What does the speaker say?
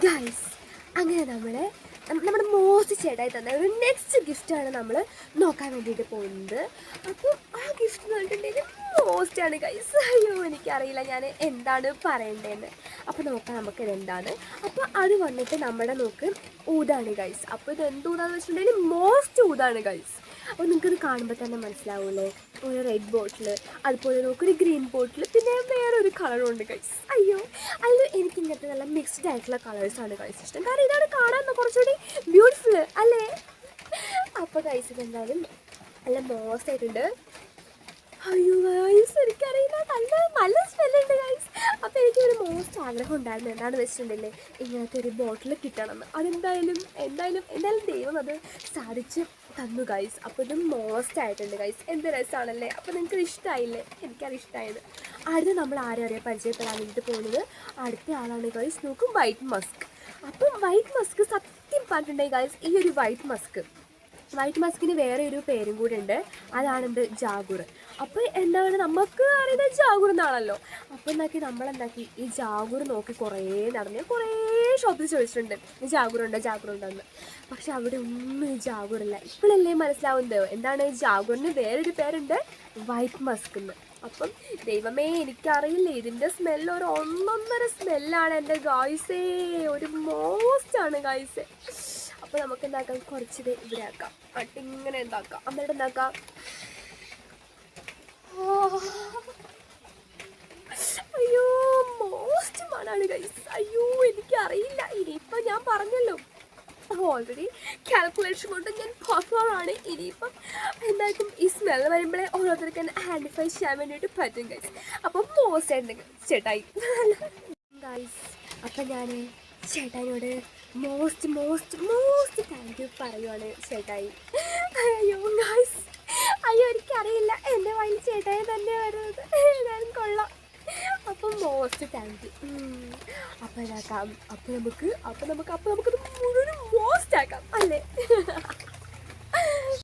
Guys അങ്ങനെ നമ്മുടെ most ചേട്ടായി തന്ന ഒരു നെക്സ്റ്റ് ഗിഫ്റ്റാണ് നമ്മൾ നോക്കാൻ വേണ്ടിയിട്ട് പോകുന്നത്. അപ്പോൾ ആ ഗിഫ്റ്റ് എന്ന് പറഞ്ഞിട്ടുണ്ടെങ്കിൽ മോസ്റ്റാണ് ഗൈസ്. അയ്യോ എനിക്കറിയില്ല ഞാൻ എന്താണ് പറയേണ്ടതെന്ന്. അപ്പോൾ നോക്കാം നമുക്കിത് എന്താണ്. അപ്പോൾ അത് വന്നിട്ട് നമ്മുടെ നോക്ക് ഊതാണ് ഗൈസ്. അപ്പോൾ ഇത് എന്ത് ഊതാന്ന് വെച്ചിട്ടുണ്ടെങ്കിൽ മോസ്റ്റ് ഊതാണ് ഗൈസ്. അപ്പോൾ നിങ്ങൾക്കിത് കാണുമ്പോൾ തന്നെ മനസ്സിലാവൂലേ, ഒരു റെഡ് ബോട്ടിൽ, അതുപോലെ നോക്കൊരു ഗ്രീൻ ബോട്ടിൽ, പിന്നെ വേറൊരു കളറും ഉണ്ട് ഗൈസ്. അയ്യോ അതിൽ എനിക്ക് ഇങ്ങനത്തെ നല്ല മിക്സ്ഡ് ആയിട്ടുള്ള കളേഴ്സാണ് ഗൈസ് ഇഷ്ടം. കാരണം ഇതാണ് കാണാൻ കുറച്ചുകൂടി ബ്യൂട്ടിഫുൾ അല്ലേ. അപ്പോൾ ഗൈസ് ഇതെന്തായാലും നല്ല മോസ്റ്റ് ആയിട്ടുണ്ട്. അയ്യോ ഗൈസ് എനിക്കറിയില്ല, നല്ല സ്മെല്ലുണ്ട് ഗൈസ്. അപ്പോൾ എനിക്കൊരു മോസ്റ്റ് ആഗ്രഹം ഉണ്ടായിരുന്നു. എന്താണെന്ന് വെച്ചിട്ടുണ്ടെങ്കിൽ ഇങ്ങനത്തെ ഒരു ബോട്ടിൽ കിട്ടണമെന്ന്. എന്തായാലും ദൈവം അത് സാധിച്ച് തന്നു ഗൈസ്. അപ്പോൾ ഇത് മോസ്റ്റ് ആയിട്ടുണ്ട് ഗൈസ്. എന്ത് രസമാണല്ലേ. അപ്പോൾ നിങ്ങൾക്ക് ഇഷ്ടമായില്ലേ? എനിക്കത് ഇഷ്ടമായത്. അടുത്ത് നമ്മൾ ആരെയും പരിചയപ്പെടാൻ വേണ്ടിയിട്ട് പോകുന്നത് അടുത്ത ആളാണ് ഗൈസ്. നോക്കും വൈറ്റ് മസ്ക്. അപ്പം വൈറ്റ് മസ്ക് സത്യം പറഞ്ഞിട്ടുണ്ടെങ്കിൽ ഗൈസ് ഈ ഒരു വൈറ്റ് മസ്കിന് വേറെ ഒരു പേരും കൂടി ഉണ്ട്. അതാണെന്ത് ജാഗുർ. അപ്പോൾ എന്താണ് നമുക്ക് അറിയുന്നത് ജാഗുർ എന്നാണല്ലോ. അപ്പോൾ നമ്മളെന്താക്കി ഈ ജാഗുർ നോക്കി കുറേ നടന്ന് കുറേ ഷോപ്പിൽ ചോദിച്ചിട്ടുണ്ട് ഈ ജാഗുറുണ്ടെന്ന്. പക്ഷെ അവിടെ ഒന്നും ഈ ജാഗുറില്ല. ഇപ്പോഴല്ലേ മനസ്സിലാവുന്നത് എന്താണ് ജാഗുറിന് വേറൊരു പേരുണ്ട് വൈറ്റ് മസ്ക് എന്ന്. അപ്പം ദൈവമേ എനിക്കറിയില്ല, ഇതിൻ്റെ സ്മെല്ല് ഒരു ഒന്നൊന്നര സ്മെല്ലാണ് എൻ്റെ ഗായ്സേ. ഒരു മോസ്റ്റാണ് ഗായ്സേ. അപ്പോൾ നമുക്ക് എന്താക്കാം, കുറച്ചിത് ഇവിടെ ആക്കാം. ഇങ്ങനെ എന്താക്കാം, എന്നിട്ട് എന്താക്കാം, അയ്യോ മോസ്റ്റ് മണാണ് ഗൈസ്. അയ്യോ എനിക്കറിയില്ല. ഇനിയിപ്പം ഞാൻ പറഞ്ഞല്ലോ ഓൾറെഡി കാൽക്കുലേഷൻ കൊണ്ട് ഞാൻ പെർഫോമാണ്. ഇനിയിപ്പം എന്തായാലും ഈ സ്മെല്ല് വരുമ്പോഴേ ഓരോരുത്തർക്ക് തന്നെ ഐഡൻറ്റിഫൈ ചെയ്യാൻ വേണ്ടിയിട്ട് പറ്റും ഗൈസ്. അപ്പം മോസ്റ്റ് ആയിട്ട് ചേട്ടായി ഗൈസ്. അപ്പം ഞാൻ ചേട്ടായിനോട് മോസ്റ്റ് താങ്ക് യു പറയുവാണ് ചേട്ടായി. അയ്യോ ഗൈസ്, അയ്യോ എനിക്കറിയില്ല, എൻ്റെ വായിൽ ചേട്ടായി തന്നെ വരുന്നത്. ഏതായാലും കൊള്ളാം. അപ്പം മോസ്റ്റ് താങ്ക് യു. അപ്പോൾ ഇതാക്കാം. അപ്പോൾ നമുക്കത് മുഴുവൻ മോസ്റ്റ് ആക്കാം അല്ലേ.